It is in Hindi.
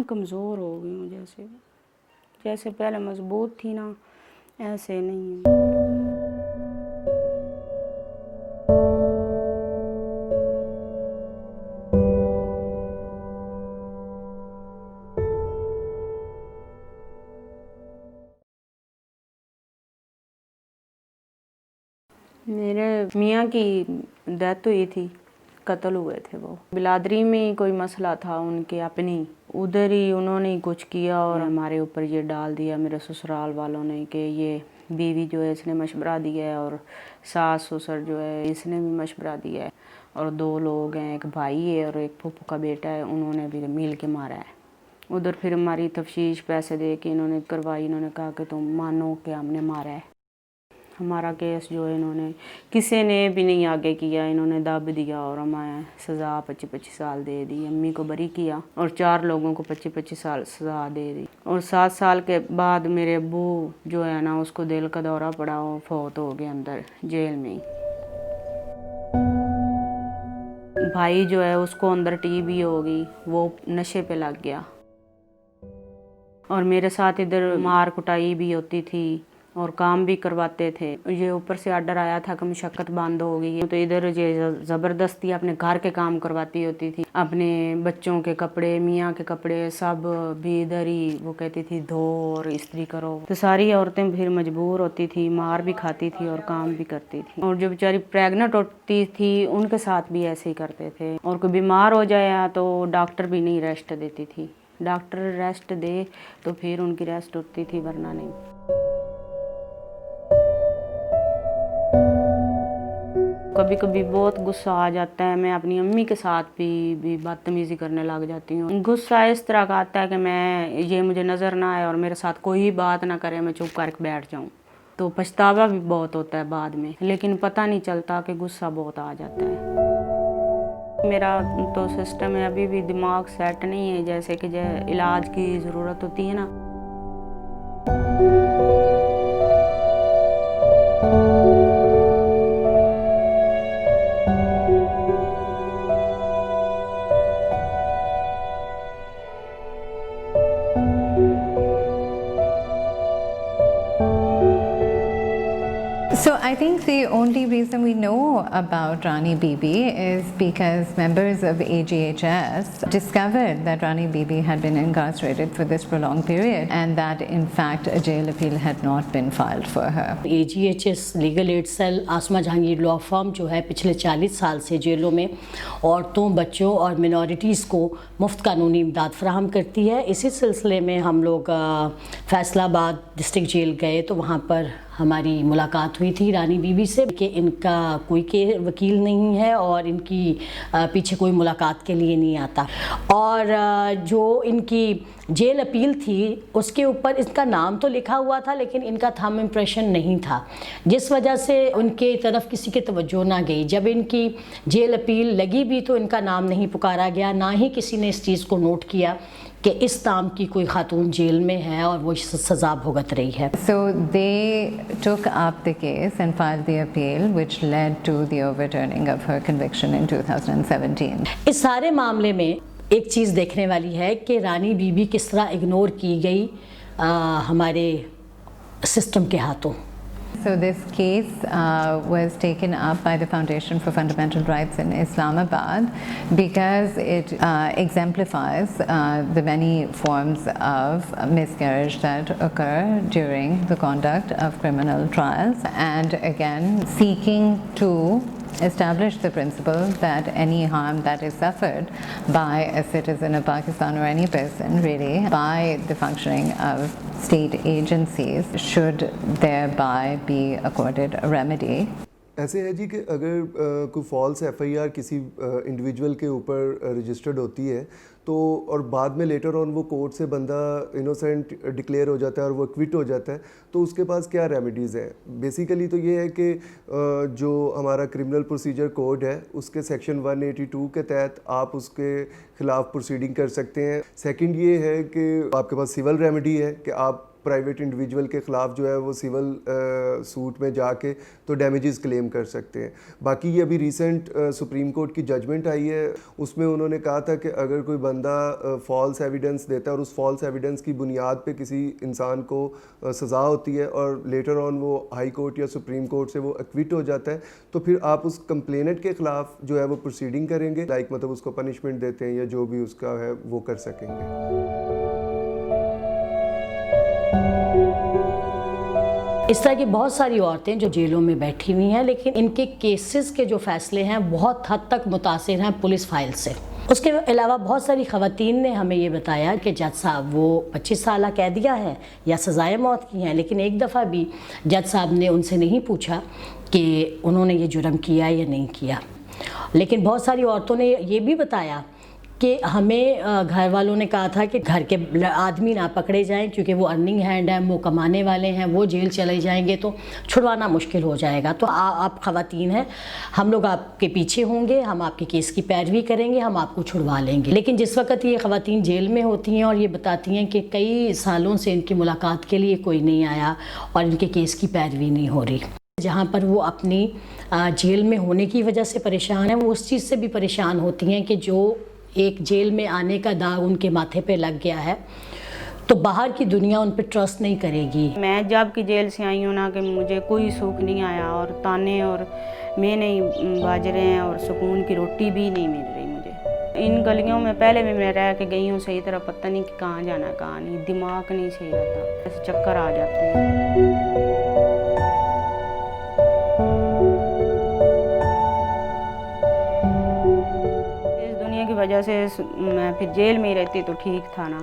कमज़ोर हो गई हूँ, जैसे जैसे पहले मज़बूत थी ना, ऐसे नहीं है। मेरे मियाँ की डेथ हुई थी, कत्ल हुए थे वो। बिलादरी में ही कोई मसला था उनके अपनी, उधर ही उन्होंने ही कुछ किया और हमारे ऊपर ये डाल दिया मेरे ससुराल वालों ने कि ये बीवी जो है इसने मशवरा दिया है और सास ससुर जो है इसने भी मशवरा दिया है, और 2 लोग हैं, एक भाई है और एक फूफू का बेटा है, उन्होंने भी मिल के मारा है। उधर फिर हमारी तफ्तीश पैसे दे के इन्होंने करवाई। इन्होंने कहा कि तुम मानो कि हमने मारा है। हमारा केस जो है इन्होंने किसी ने भी नहीं आगे किया, इन्होंने दब दिया और हमें सज़ा 25-25 साल दे दी। अम्मी को बरी किया और 4 लोगों को 25-25 साल सज़ा दे दी। और 7 साल के बाद मेरे अब्बू जो है ना, उसको दिल का दौरा पड़ा, वो फौत हो गए अंदर जेल में ही। भाई जो है उसको अंदर टीबी हो गई, वो नशे पे लग गया। और मेरे साथ इधर मार कुटाई भी होती थी और काम भी करवाते थे। ये ऊपर से आर्डर आया था कि मुशक्कत बंद हो गई है, तो इधर ये ज़बरदस्ती अपने घर के काम करवाती होती थी। अपने बच्चों के कपड़े, मियाँ के कपड़े सब भी इधर ही वो कहती थी धो और इस्त्री करो। तो सारी औरतें फिर मजबूर होती थी, मार भी खाती थी और काम भी करती थी। और जो बेचारी प्रेग्नेंट होती थी उनके साथ भी ऐसे ही करते थे। और कोई बीमार हो जाए तो डॉक्टर भी नहीं रेस्ट देती थी। डॉक्टर रेस्ट दे तो फिर उनकी रेस्ट होती थी, वरना नहीं। कभी कभी बहुत गुस्सा आ जाता है, मैं अपनी अम्मी के साथ भी बदतमीज़ी करने लग जाती हूँ। गुस्सा इस तरह का आता है कि ये मुझे नज़र ना आए और मेरे साथ कोई बात ना करे, मैं चुप करके बैठ जाऊँ। तो पछतावा भी बहुत होता है बाद में, लेकिन पता नहीं चलता कि गुस्सा बहुत आ जाता है। मेरा तो सिस्टम है, अभी भी दिमाग सेट नहीं है, जैसे कि इलाज की ज़रूरत होती है ना। So I think the only reason we know about Rani Bibi is because members of AGHS discovered that Rani Bibi had been incarcerated for this prolonged period and that in fact a jail appeal had not been filed for her. AGHS legal aid cell Asma Jahangir law firm जो है पिछले 40 साल से जेलों में औरतों, बच्चों और मिनॉरिटीज़ को मुफ्त कानूनी इमदाद फराहम करती है। इसी सिलसिले में हम लोग फैसलाबाद डिस्ट्रिक्ट जेल गए तो वहाँ पर हमारी मुलाकात हुई थी रानी बीबी से कि इनका कोई के वकील नहीं है और इनकी पीछे कोई मुलाकात के लिए नहीं आता। और जो इनकी जेल अपील थी उसके ऊपर इसका नाम तो लिखा हुआ था लेकिन इनका थंब इम्प्रेशन नहीं था, जिस वजह से उनके तरफ किसी की तवज्जो ना गई। जब इनकी जेल अपील लगी भी तो इनका नाम नहीं पुकारा गया, ना ही किसी ने इस चीज़ को नोट किया कि इस नाम की कोई खातून जेल में है और वो सज़ा भुगत रही है। So they took up the case and filed the appeal which led to the overturning of her conviction in 2017. इस सारे मामले में एक चीज़ देखने वाली है कि रानी बीबी किस तरह इग्नोर की गई हमारे सिस्टम के हाथों। So this case was taken up by the Foundation for Fundamental Rights in Islamabad because it exemplifies the many forms of miscarriage that occur during the conduct of criminal trials, and again seeking to establish the principle that any harm that is suffered by a citizen of Pakistan or any person really by the functioning of state agencies should thereby be accorded a remedy. ऐसे है जी कि अगर कोई फॉल्स एफआईआर किसी इंडिविजुअल के ऊपर रजिस्टर्ड होती है तो और बाद में लेटर ऑन वो कोर्ट से बंदा इनोसेंट डिक्लेयर हो जाता है और वो क्विट हो जाता है, तो उसके पास क्या रेमेडीज़ हैं? बेसिकली तो ये है कि जो हमारा क्रिमिनल प्रोसीजर कोड है उसके सेक्शन 182 के तहत आप उसके ख़िलाफ़ प्रोसीडिंग कर सकते हैं। सेकंड ये है कि आपके पास सिविल रेमेडी है कि आप प्राइवेट इंडिविजुअल के ख़िलाफ़ जो है वो सिविल सूट में जाके तो डैमेजेस क्लेम कर सकते हैं। बाकी ये अभी रिसेंट सुप्रीम कोर्ट की जजमेंट आई है, उसमें उन्होंने कहा था कि अगर कोई बंदा फॉल्स एविडेंस देता है और उस फॉल्स एविडेंस की बुनियाद पे किसी इंसान को सज़ा होती है और लेटर ऑन वो हाई कोर्ट या सुप्रीम कोर्ट से वो एक्विट हो जाता है, तो फिर आप उस कंप्लेनेंट के ख़िलाफ़ जो है वो प्रोसीडिंग करेंगे, लाइक मतलब उसको पनिशमेंट देते हैं या जो भी उसका है वो कर सकेंगे। इस तरह की बहुत सारी औरतें जो जेलों में बैठी हुई हैं, लेकिन इनके केसेस के जो फैसले हैं बहुत हद तक मुतासिर हैं पुलिस फाइल से। उसके अलावा बहुत सारी ख़वातीन ने हमें ये बताया कि जज साहब वो 25 साल कैदिया है या सज़ाए मौत की हैं, लेकिन एक दफ़ा भी जज साहब ने उनसे नहीं पूछा कि उन्होंने ये जुर्म किया या नहीं किया। लेकिन बहुत सारी औरतों ने ये भी बताया कि हमें घर वालों ने कहा था कि घर के आदमी ना पकड़े जाएं क्योंकि वो अर्निंग हैंड हैं, वो कमाने वाले हैं, वो जेल चले जाएंगे तो छुड़वाना मुश्किल हो जाएगा। तो आप ख़वातीन हैं, हम लोग आपके पीछे होंगे, हम आपके केस की पैरवी करेंगे, हम आपको छुड़वा लेंगे। लेकिन जिस वक्त ये ख़वातीन जेल में होती हैं और ये बताती हैं कि कई सालों से इनकी मुलाकात के लिए कोई नहीं आया और इनके केस की पैरवी नहीं हो रही, जहाँ पर वो अपनी जेल में होने की वजह से परेशान हैं, वो उस चीज़ से भी परेशान होती हैं कि जो एक जेल में आने का दाग उनके माथे पे लग गया है तो बाहर की दुनिया उन पे ट्रस्ट नहीं करेगी। मैं जब की जेल से आई हूँ ना कि मुझे कोई सुख नहीं आया और ताने और मैं नहीं बाज रहे हैं और सुकून की रोटी भी नहीं मिल रही मुझे। इन गलियों में पहले भी मैं रह के गई हूँ, सही तरह पता नहीं कि कहाँ जाना कहाँ नहीं, दिमाग नहीं सही रहता, ऐसे चक्कर आ जाते हैं। की वजह से मैं फिर जेल में ही रहती तो ठीक था ना।